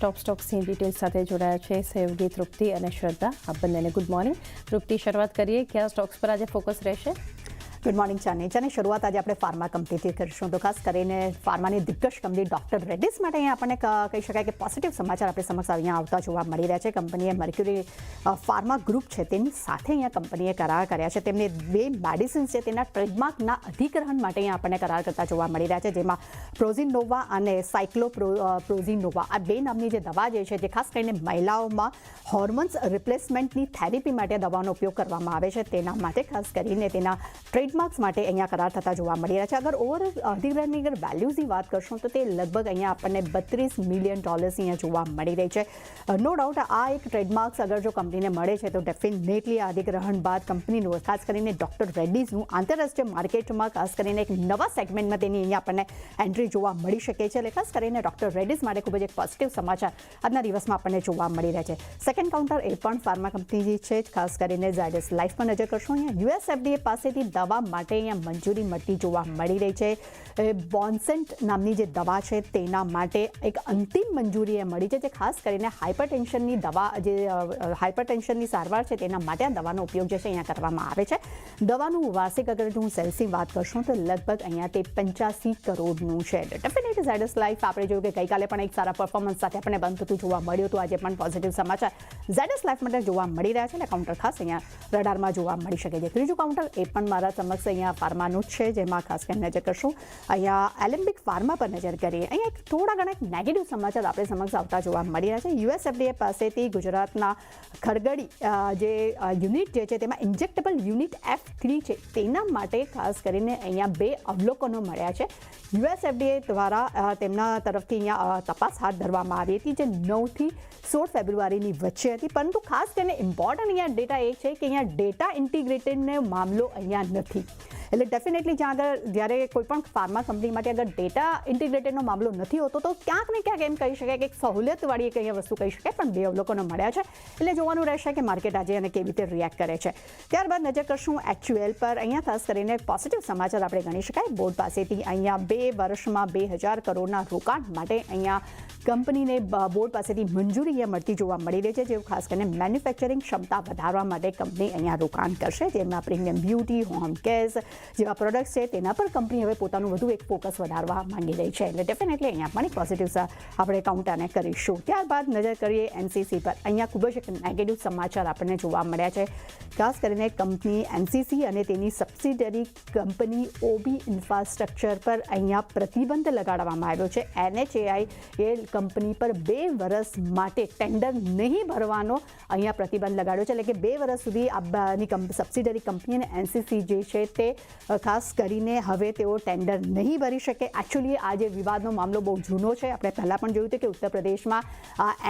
ટોપ સ્ટોક્સની details સાથે જોડાયા છે સહયોગી તૃપ્તિ અને શ્રદ્ધા. આપ બંનેને ગુડ મોર્નિંગ. તૃપ્તિ, શરૂઆત કરીએ. કયા સ્ટોક્સ પર આજે ફોકસ રહેશે? ગુડ મોર્નિંગ ચાની. ચાની, શરૂઆત આજે આપણે ફાર્મા કંપનીથી કરીશું. તો ખાસ કરીને ફાર્માની દિગ્ગજ કંપની ડોક્ટર રેડ્ડીઝ માટે અહીંયા આપણને કહી શકાય કે પોઝિટિવ સમાચાર આપણી સમક્ષ અહીંયા આવતા જોવા મળી રહ્યા છે. કંપનીએ મર્ક્યુરી ફાર્મા ગ્રુપ છે તેની સાથે અહીંયા કંપનીએ કરાર કર્યા છે. તેમને 2 મેડિસિન્સ છે તેના ટ્રેડમાર્કના અધિગ્રહણ માટે અહીંયા આપણને કરાર કરતા જોવા મળી રહ્યા છે, જેમાં પ્રોઝિનોવા અને સાયક્લોપ્રોઝિનોવા આ 2 નામની જે દવા જે છે તે ખાસ કરીને મહિલાઓમાં હોર્મોન્સ રિપ્લેસમેન્ટની થેરેપી માટે દવાનો ઉપયોગ કરવામાં આવે છે. તેના માટે ખાસ કરીને તેના ટ્રેડમાર્ક્સ માટે અહીંયા કરાર થતા જોવા મળી રહ્યા છે. અગર ઓવરઓલ અધિગ્રહણની અગર વેલ્યુઝની વાત કરશું તો તે લગભગ અહીંયા આપણને $32 મિલિયન અહીંયા જોવા મળી રહી છે. નો ડાઉટ આ એક ટ્રેડમાર્ક્સ અગર જો કંપનીને મળે છે તો ડેફિનેટલી આ અધિગ્રહણ બાદ કંપનીનું ખાસ કરીને ડોક્ટર રેડ્ડીઝનું આંતરરાષ્ટ્રીય માર્કેટમાં ખાસ કરીને એક નવા સેગમેન્ટમાં તેની અહીંયા આપણને એન્ટ્રી જોવા મળી શકે છે. એટલે ખાસ કરીને ડોક્ટર રેડ્ડીઝ માટે ખૂબ જ એક પોઝિટિવ સમાચાર આજના દિવસમાં આપણને જોવા મળી રહ્યા છે. સેકન્ડ કાઉન્ટર એ પણ ફાર્મા કંપની છે, ખાસ કરીને ઝાયડસ લાઇફ પર નજર કરશું. અહીંયા US FDA પાસેથી દવા માટે અહીંયા મંજૂરી મળતી જોવા મળી રહી છે. બોન્સેન્ટ નામની જે દવા છે તેના માટે એક અંતિમ મંજૂરી એ મળી છે, જે ખાસ કરીને હાઇપરટેન્શનની દવા જે હાઇપરટેન્શનની સારવાર છે તેના માટે આ દવાનો ઉપયોગ જે છે અહીંયા કરવામાં આવે છે. દવાનું વાર્ષિક અગર હું સેલ્સની વાત કરશું તો લગભગ અહીંયા તે 85 કરોડનું છે. ડેફિનેટલી ઝાયડસ લાઇફ આપણે જોયું કે ગઈકાલે પણ એક સારા પરફોર્મન્સ સાથે આપણે બંધ થતું જોવા મળ્યું હતું. આજે પણ પોઝિટિવ સમાચાર ઝાયડસ લાઇફ માટે જોવા મળી રહ્યા છે. એટલે કાઉન્ટર ખાસ અહીંયા રડારમાં જોવા મળી શકે છે. ત્રીજું કાઉન્ટર એ પણ મારા સમક્ષ અહીંયા ફાર્માનું જ છે, જેમાં ખાસ કરીને નજર કરશું. અહીંયા એલેમ્બિક ફાર્મા પર નજર કરીએ. અહીંયા એક થોડા ઘણા નેગેટિવ સમાચાર આપણે સમક્ષ આવતા જોવા મળી રહ્યા છે. US FDA પાસેથી ગુજરાતના ખરગડી જે યુનિટ જે છે તેમાં ઇન્જેક્ટેબલ યુનિટ F3 છે તેના માટે ખાસ કરીને અહીંયા 2 અવલોકનો મળ્યા છે. US FDA દ્વારા તેમના તરફથી અહીંયા તપાસ હાથ ધરવામાં આવી હતી, જે 9 થી 16 ફેબ્રુઆરીની વચ્ચે હતી. પરંતુ ખાસ કરીને ઇમ્પોર્ટન્ટ અહીંયા ડેટા એ છે કે અહીંયા ડેટા ઇન્ટિગ્રેટેડનો મામલો અહીંયા નથી. એટલે ડેફિનેટલી જ્યાં આગળ જ્યારે કોઈ પણ ફાર્મા કંપની માટે અગર ડેટા ઇન્ટિગ્રેટેડનો મામલો નથી હોતો તો ક્યાંક ને ક્યાંક એમ કહી શકાય કે એક સહુલિયતવાળી એક અહીંયા વસ્તુ કહી શકાય. પણ 2 અવલોકનો મળ્યા છે, એટલે જોવાનું રહેશે કે માર્કેટ આજે અને કેવી રીતે રિએક્ટ કરે છે. ત્યારબાદ નજર કરશું HUL પર. અહીંયા ખાસ કરીને પોઝિટિવ સમાચાર આપણે ગણી શકાય. બોર્ડ પાસેથી અહીંયા 2 વર્ષમાં 2000 કરોડના રોકાણ માટે અહીંયા કંપનીને બોર્ડ પાસેથી મંજૂરી મળતી જોવા મળી રહી છે, જે ખાસ કરીને મેન્યુફેક્ચરિંગ ક્ષમતા વધારવા માટે કંપની અહીંયા રોકાણ કરશે. જેમાં પ્રીમિયમ બ્યુટી, હોમ કેર્સ જેવા પ્રોડક્ટ્સ છે તેના પર કંપની હવે પોતાનું વધુ એક ફોકસ વધારવા માંગી રહી છે. એટલે ડેફિનેટલી અહીંયા પણ એક પોઝિટિવ આપણે કાઉન્ટરને કરીશું. ત્યારબાદ નજર કરીએ NCC પર. અહીંયા ખૂબ જ એક નેગેટિવ સમાચાર આપણને જોવા મળ્યા છે. ખાસ કરીને કંપની NCC અને તેની સબસિડરી કંપની OB ઇન્ફ્રાસ્ટ્રક્ચર પર અહીંયા પ્રતિબંધ લગાડવામાં આવ્યો છે. NHAI એ કંપની પર 2 વર્ષ માટે ટેન્ડર નહીં ભરવાનો અહીંયા પ્રતિબંધ લગાડ્યો છે. એટલે કે 2 વર્ષ સુધી આની સબસિડરી કંપની અને NCC જે છે તે ખાસ કરીને હવે તેઓ ટેન્ડર નહીં ભરી શકે. એકચ્યુઅલી આ જે વિવાદનો મામલો બહુ જૂનો છે. આપણે પહેલાં પણ જોયું હતું કે ઉત્તર પ્રદેશમાં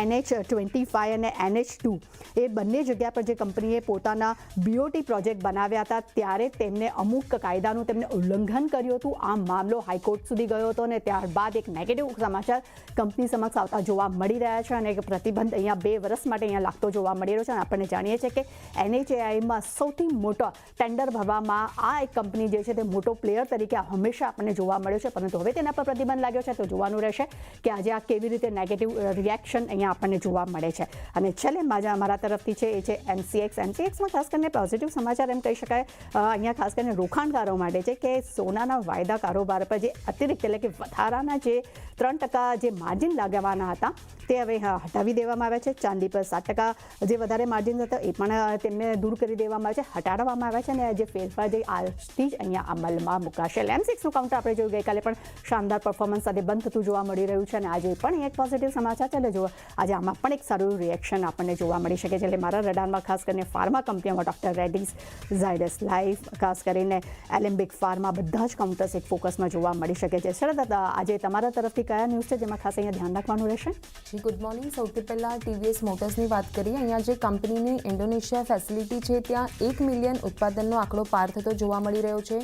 NH25 અને NH2 એ બંને જગ્યા પર જે કંપનીએ પોતાના BOT પ્રોજેક્ટ બનાવ્યા હતા ત્યારે તેમને અમુક કાયદાનું તેમને ઉલ્લંઘન કર્યું હતું. આ મામલો હાઈકોર્ટ સુધી ગયો હતો અને ત્યારબાદ એક નેગેટિવ સમાચાર કંપની સમક્ષ આવતા જોવા મળી રહ્યા છે અને એક પ્રતિબંધ અહીંયા 2 વર્ષ માટે અહીંયા લાગતો જોવા મળી રહ્યો છે. અને આપણે જાણીએ છીએ કે NHAIમાં સૌથી મોટો ટેન્ડર ભરવામાં આ એક કંપની જે છે તે મોટો પ્લેયર તરીકે હંમેશા આપણને જોવા મળ્યો છે. પરંતુ હવે તેના પર પ્રતિબંધ લાગ્યો છે તો જોવાનું રહેશે કે આજે આ કેવી રીતે નેગેટિવ રિએક્શન અહીંયા આપણને જોવા મળે છે. અને છેલ્લે મારા તરફથી છે એ છે MCXમાં ખાસ કરીને પોઝિટિવ સમાચાર એમ કહી શકાય. અહીંયા ખાસ કરીને રોકાણકારો માટે છે કે સોનાના વાયદા કારોબાર પર જે અતિરિક્ત એટલે કે વધારાના જે 3% જે માર્જિન લાગવાના હતા તે હવે હટાવી દેવામાં આવ્યા છે. ચાંદી પર 7% જે વધારે માર્જિન હતા એ પણ તેમને દૂર કરી દેવામાં આવે છે, હટાડવામાં આવ્યા છે. અને જે ફેરફાર જે આજથી જ અહીંયા અમલમાં મુકાશે. M6નું કાઉન્ટર આપણે જોયું ગઈકાલે પણ શાનદાર પરફોર્મન્સ સાથે બંધ થતું જોવા મળી રહ્યું છે અને આજે પણ એક પોઝિટિવ સમાચાર છે. એટલે જો આજે આમાં પણ એક સારું રિએક્શન આપણને જોવા મળી શકે છે. એટલે મારા રડારમાં ખાસ કરીને ફાર્મા કંપનીઓમાં ડોક્ટર રેડ્ડીઝ, ઝાયડસ લાઇફ, ખાસ કરીને એલેમ્બિક ફાર્મા બધા જ કાઉન્ટર્સ એક ફોકસમાં જોવા મળી શકે છે. શ્રદ્ધા, આજે તમારા તરફથી કયા ન્યૂઝ છે જેમાં ખાસ અહીંયા ધ્યાન રાખવાનું રહેશે? Good morning. સૌથી પહેલાં TVS મોટર્સની વાત કરીએ. અહીંયા જે કંપનીની ઇન્ડોનેશિયા ફેસિલિટી છે ત્યાં 1 મિલિયન ઉત્પાદનનો આંકડો પાર થતો જોવા મળી રહ્યો છે.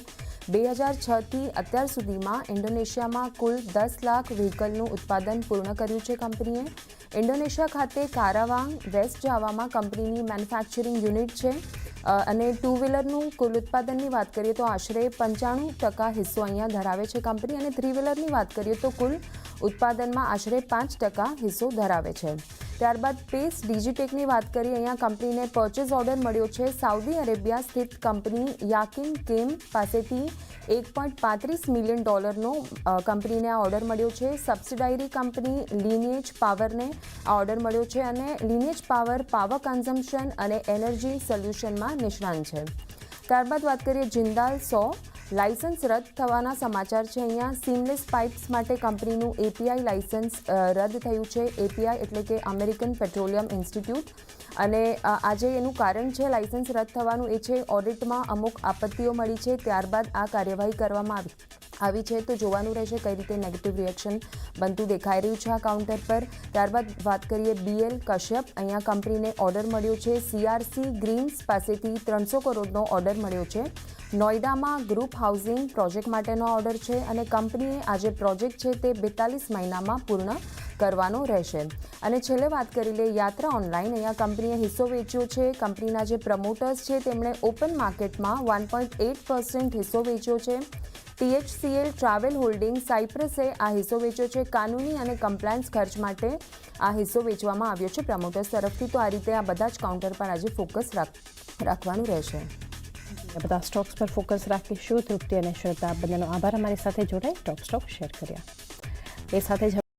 2006થી અત્યાર સુધીમાં ઇન્ડોનેશિયામાં કુલ 10 લાખ વ્હીકલનું ઉત્પાદન પૂર્ણ કર્યું છે કંપનીએ. ઇન્ડોનેશિયા ખાતે કારાવાંગ, વેસ્ટ જાવામાં કંપનીની મેન્યુફેક્ચરિંગ યુનિટ છે. અને ટુ વ્હીલરનું કુલ ઉત્પાદનની વાત કરીએ તો આશરે 95% હિસ્સો અહીંયા ધરાવે છે કંપની, અને થ્રી વ્હીલરની વાત કરીએ તો કુલ ઉત્પાદનમાં આશરે 5% હિસ્સો ધરાવે છે. ત્યારબાદ પેસ ડિજિટેકની વાત કરીએ, અહીંયા કંપનીને પરચેઝ ઓર્ડર મળ્યો છે સાઉદી અરેબિયા સ્થિત કંપની યાકિન કેમ પાસેથી $1.35 મિલિયન કંપનીને આ ઓર્ડર મળ્યો છે. સબસિડાયરી કંપની લિનિએજ પાવરને આ ઓર્ડર મળ્યો છે, અને લિનિએજ પાવર કન્ઝમ્પશન અને એનર્જી સોલ્યુશનમાં નિષ્ણાંત છે. ત્યારબાદ વાત કરીએ જિંદાલ 100 લાયસન્સ રદ થવાના સમાચાર છે. અહીંયા સીમલેસ પાઇપ્સ માટે કંપનીનું એપીઆઈ લાયસન્સ રદ થયું છે. એપીઆઈ એટલે કે અમેરિકન પેટ્રોલિયમ ઇન્સ્ટિટ્યૂટ, અને આજે એનું કારણ છે લાયસન્સ રદ થવાનું એ છે ઓડિટમાં અમુક આપત્તિઓ મળી છે, ત્યારબાદ આ કાર્યવાહી કરવામાં આવી છે. તો જોવાનું રહેશે કઈ રીતે નેગેટિવ રિએક્શન બનતું દેખાઈ રહ્યું છે આ કાઉન્ટર પર. ત્યારબાદ વાત કરીએ બીએલ કશ્યપ, અહીંયા કંપનીને ઓર્ડર મળ્યો છે સીઆરસી ગ્રીન્સ પાસેથી 300 કરોડનો ઓર્ડર મળ્યો છે. નોઈડામાં ગ્રુપ હાઉસિંગ પ્રોજેક્ટ માટેનો ઓર્ડર છે, અને કંપનીએ આ જે પ્રોજેક્ટ છે તે 42 મહિનામાં પૂર્ણ કરવાનો રહેશે. અને છેલ્લે વાત કરી લે યાત્રા ઓનલાઈન, અહીંયા કંપનીએ હિસ્સો વેચ્યો છે. કંપનીના જે પ્રમોટર્સ છે તેમણે ઓપન માર્કેટમાં 1.8% હિસ્સો વેચ્યો છે. THCL ટ્રાવેલ હોલ્ડિંગ સાયપ્રસે આ હિસ્સો વેચ્યો છે. કાનૂની અને કમ્પ્લાયન્સ ખર્ચ માટે આ હિસ્સો વેચવામાં આવ્યો છે પ્રમોટર્સ તરફથી. તો આ રીતે આ બધા જ કાઉન્ટર પર આજે ફોકસ રાખવાનું રહેશે. આ બધા સ્ટોક્સ પર ફોકસ રાખીશું. તૃપ્તિ અને શ્રદ્ધા બંનેનો આભાર અમારી સાથે જોડાઈ ટોપ સ્ટોક શેર કર્યા. એ સાથે જ